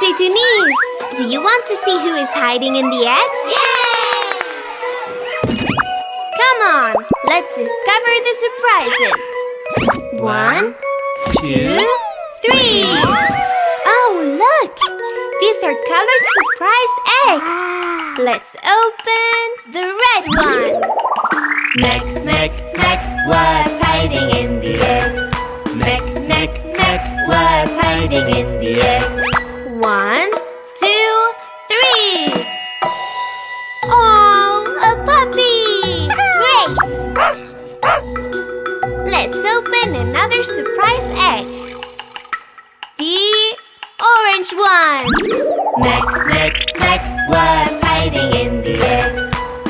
Titounis! Do you want to see who is hiding in the eggs? Yay! Come on, let's discover the surprises. 1, 2, 3. Oh, look! These are colored surprise eggs. Let's open the red one. Mek, mek, mek, what's hiding in the egg? Mek, mek, mek, what's hiding in the egg? 1, 2, 3. Oh, a puppy! Great! Let's open another surprise egg. The orange one. Mek, mek, mek, what's hiding in the egg?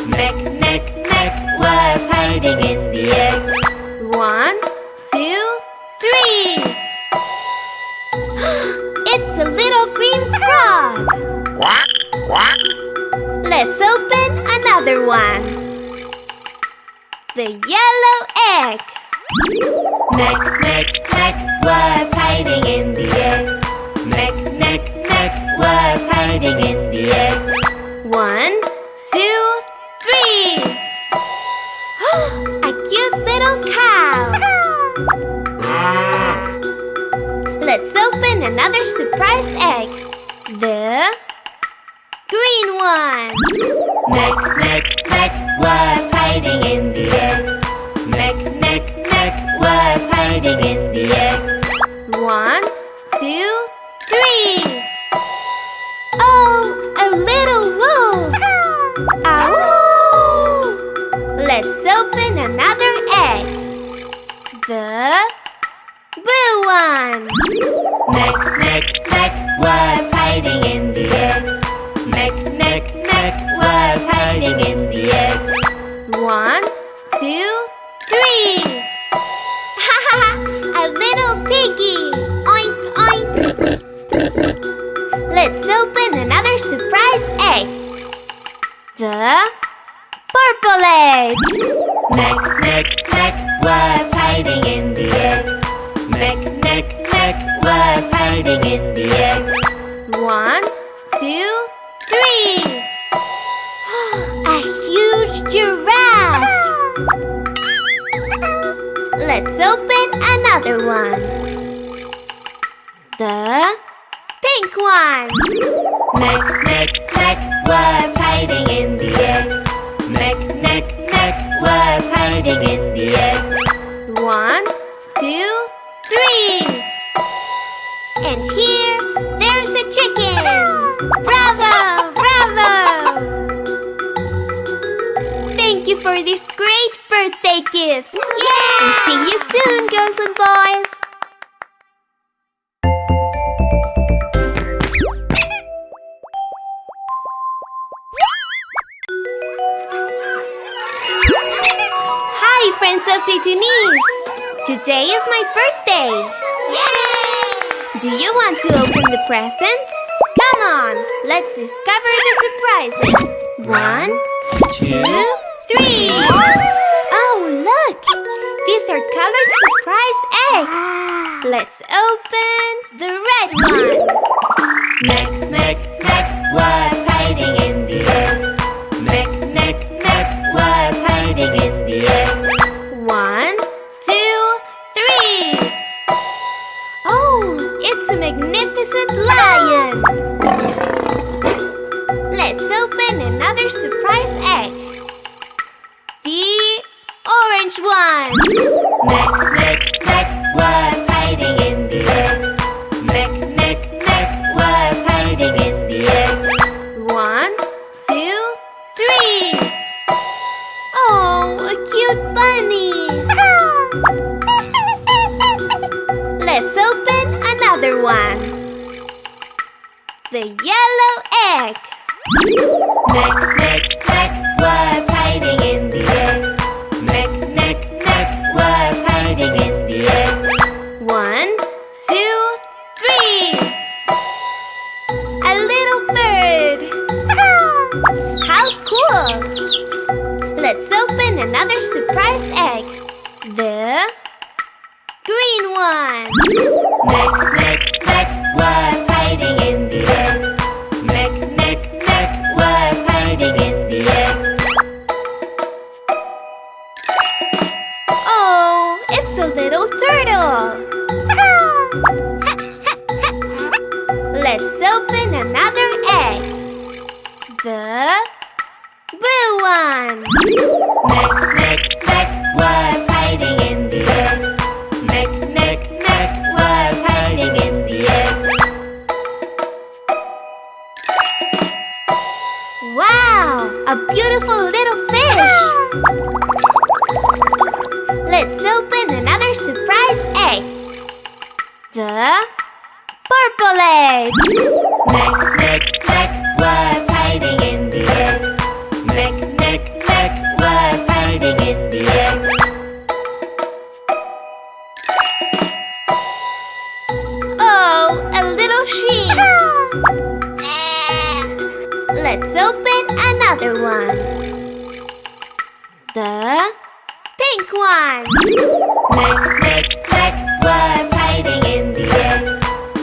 Mek, mek, mek, what's hiding in the egg? 1, 2, 3. It's a little green frog. Quack, quack. Let's open another one. The yellow egg. Mek, mek, mek, what's hiding in the egg? Mek, mek, mek, what's hiding in the egg? 1, 2, 3. A cute little cow. Let's open another surprise egg. The green one. Mek, mek, mek, what's hiding in the egg? Mek, mek, mek, what's hiding in the egg? 1, 2, 3. Oh, a little wolf. Ow! Let's open another egg. The blue one. Mek, mek, mek, what's hiding in the egg? Mek, mek, mek, what's hiding in the egg? 1, 2, 3. A little piggy. Oink, oink. Let's open another surprise egg. The purple egg. Mek, mek, mek, what's hiding in the egg? Mek, mek, mek, what's hiding in the egg? 1, 2, 3. A huge giraffe. Let's open another one. The pink one. Mek, mek, mek, what's hiding in the egg? Mek, mek, mek, what's hiding in the egg? 1, 2, 3. And here, there's the chicken. Bravo! Bravo! Thank you for these great birthday gifts. Yeah! And see you soon, girls and boys. Hi, friends of Titounis. Today is my birthday. Yay! Do you want to open the presents? Come on, let's discover the surprises. 1, 2, 3. Oh, look! These are colored surprise eggs. Let's open the red one. Mek, mek, mek, what's hiding in the egg? Mek, mek, mek, what's hiding in the egg? 1, 2, 3. Oh, it's a magnificent lion. Let's open another surprise egg. The orange one. Mek, mek, mek, what's hiding in the egg? Mek, mek, mek, what's hiding in the egg? 1, 2, 3. Oh, a cute bunny. Let's open another one. The yellow egg. Mek, mek, mek, what's hiding in the egg? Mek, mek, mek, what's hiding in the egg? 1, 2, 3. A little bird. How cool! Let's open another surprise egg. The green one. Mek, mek, mek, what's hiding in the egg? one. Meg, Meg, Meg was hiding in the egg. Meg, Meg, Meg was hiding in the egg. Wow, a beautiful little fish. Let's open another surprise egg. The purple egg. Meg, Meg, Meg was hiding in the egg. Meg, Meg, Meg was hiding in the egg. Oh, a little sheep. Let's open another one. The pink one. Meg, Meg, Meg was hiding in the egg.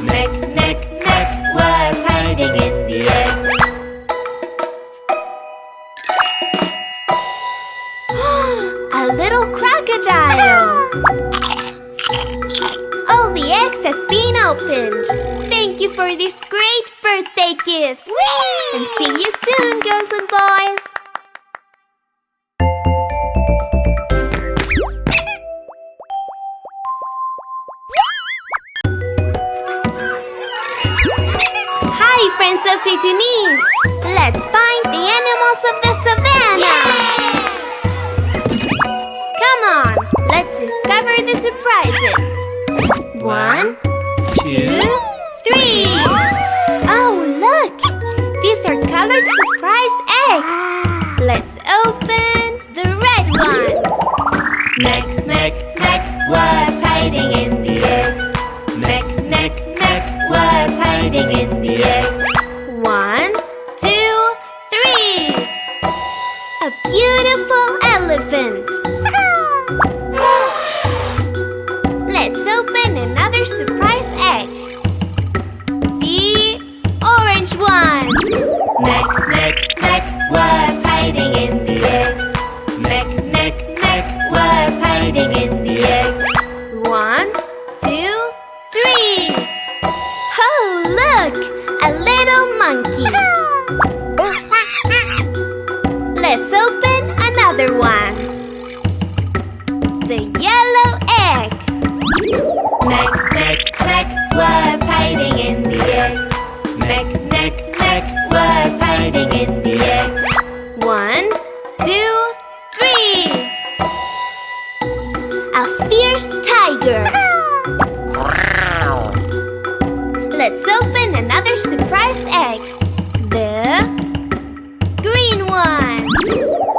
Meg, Meg, Meg was hiding in the egg. A little crocodile. All the eggs have been opened. Thank you for these great birthday gifts. And see you soon, girls and boys. Hi, friends of Titounis. Let's find the animals of the savannah. Come on, let's discover the surprises. 1, 2, 3. Oh, look! These are colored surprise eggs. Let's open the red one. Meg, Meg, Meg was hiding in the egg. Meg, Meg, Meg was hiding in the egg. 1, 2, 3. A beautiful elephant. Let's open another surprise egg. The orange one. Meg, Meg, Meg was hiding in the egg. Meg, Meg, Meg was hiding in the egg. 1, 2, 3. Oh, look! A little monkey. Let's open another one. The yellow egg. Meg, Meg, Meg was hiding in the egg. Meg, Meg, Meg was hiding in the egg. 1, 2, 3. A fierce tiger. Let's open another surprise egg. The green one.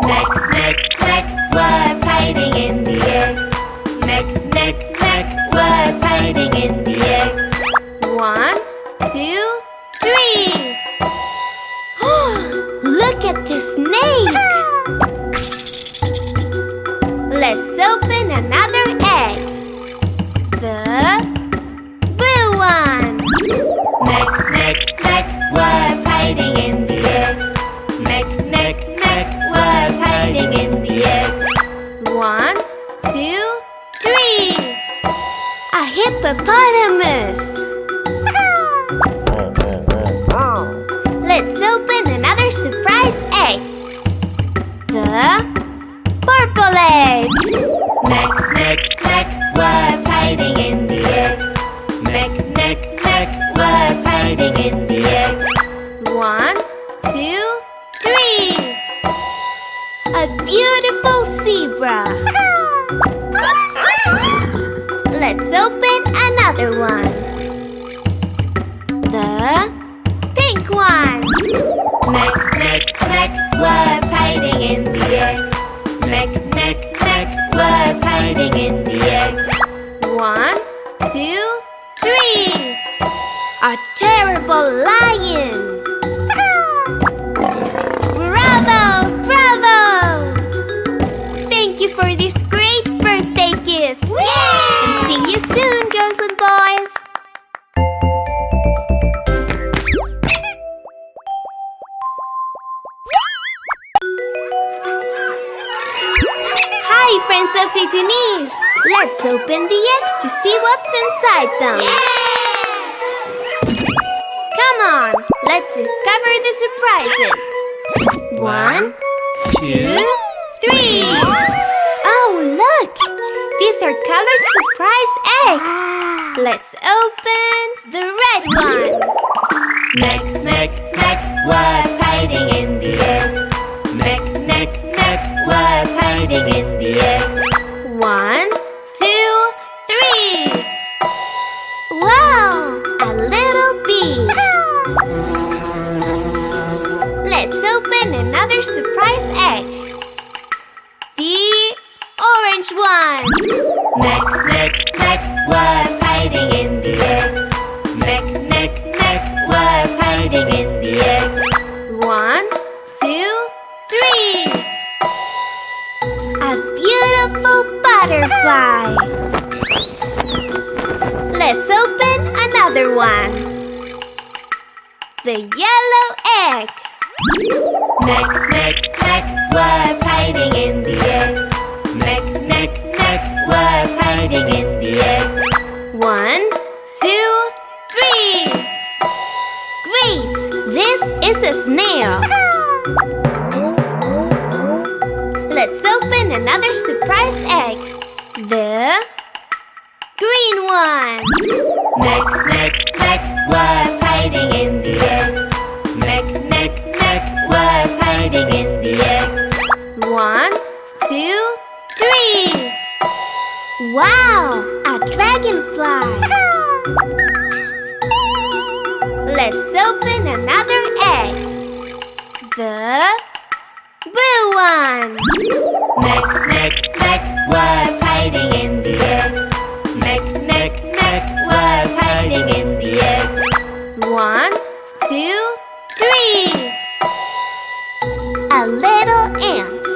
Meg, Meg, Meg was hiding in the egg. Meg, Meg, Meg was hiding in the egg. 1, 2, 3. Look at the snake. Let's open another egg. The blue one. Meg, Meg, Meg was hiding in the egg. Meg, Meg, Meg was hiding in the egg. 1, 2, 3. A hippopotamus. Let's open another surprise egg. The purple egg. Meg, Meg, Meg was hiding in the egg. Meg, Meg, Meg was hiding in the egg. 1, 2, 3. A beautiful zebra. Let's open another one. The pink one. Meg, Meg, Meg was hiding in the egg. Meg, Meg, Meg was hiding in the egg. 1, 2, 3. A terrible lion. Bravo! Bravo! Thank you for these great birthday gifts. And see you soon, girls and boys. Hi, friends of Titounis. Let's open the eggs to see what's inside them. Come on, let's discover the surprises. 1, 2, 3. Oh, look! These are colored surprise eggs. Let's open the red one. Mek, mek, mek, what's hiding in the egg? Mek, mek, mek, what's hiding in the egg? 1, 2, 3. Wow! A little bee. Let's open another surprise egg. The orange one. Mek, mek, mek, what's hiding in the egg? Mek, mek, mek, what's hiding in the egg? 1, 2, 3. A beautiful butterfly. Let's open another one. The yellow egg. Mek, mek, mek, what's hiding in the egg? Mek, mek, mek, what's hiding in the egg? 1, 2, 3. Great! This is a snail. Let's open another surprise egg. The green one. Mek, mek, mek, what's hiding in the egg? Mek, mek, mek, what's hiding in the egg? 1, 2, 3. Wow! A dragonfly. Let's open another egg. The blue one. Mek, mek, mek, what's hiding in the egg? Mek, mek, mek, what's hiding in the egg? 1, 2, 3. A little ant.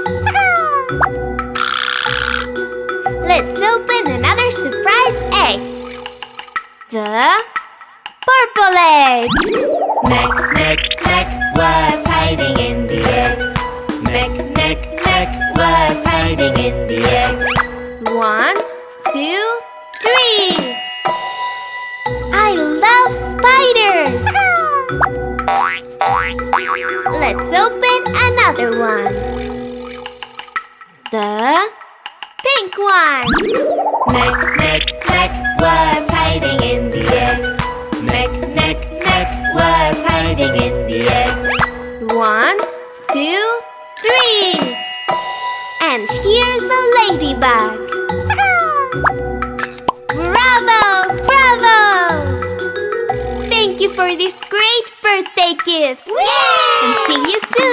Let's open another surprise egg. The purple egg. Mek, mek, mek, what's hiding in the egg? Mek, mek, mek, what's hiding in the egg? 1, 2, 3. I love spiders. Let's open another one. The pink one. Mek, mek, mek, what's hiding in the egg? Mek, mek, mek, what's hiding in the egg? 1, 2, 3. And here's the ladybug. Bravo! Bravo! Thank you for these great birthday gifts. Yay! And see you soon.